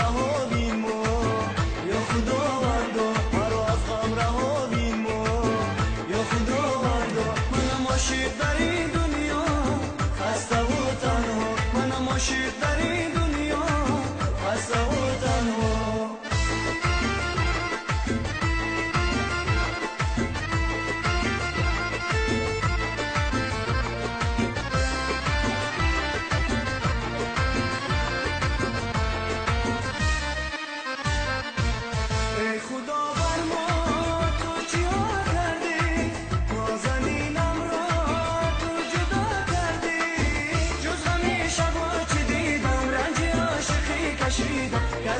رها بیمو یا خداوندا مرا از غم رها بیمو یا خداوندا منم عاشق در این دنیا خسته و تنها منم عاشق در این دنیا خسته و تنها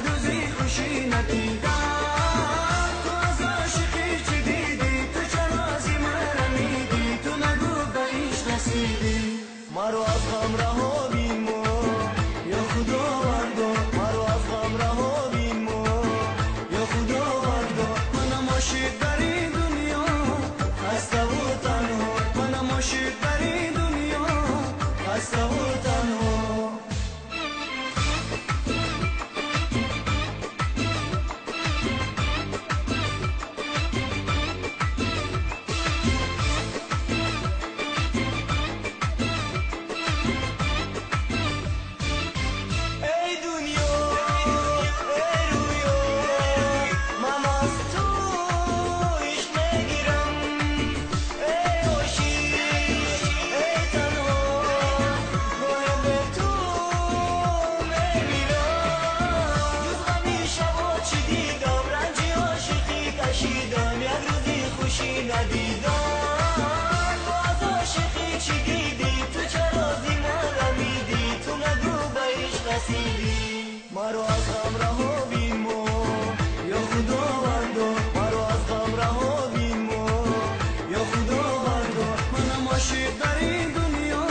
کدوزی خوشی ندیدم تو از عاشقی چی دیدی تو چرا از این مرا میدی تو نگو به عشق رسیدی مرا از غم رها بیمو یا خداوندا مرا از غم رها بیمو یا خداوندا منم عاشق در این دنیا خسته و تنها منم عاشق در این دنیا خسته و تنها ندیدم تو از عاشقی چی دیدی تو چرا زی مرا میدی تو نگو به عشق رسیدی مرا از غم رها بیمو یا خداوندا مرا از غم رها بیمو یا خداوندا منم عاشق در این دنیا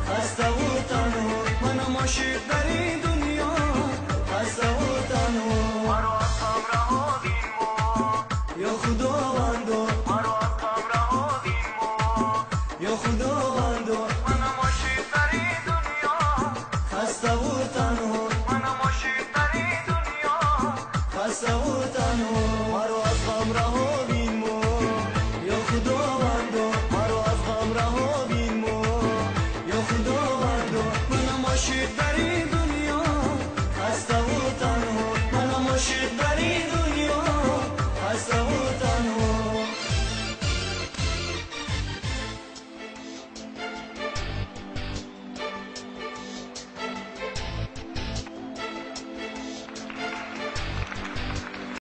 خسته و تنها منم عاشق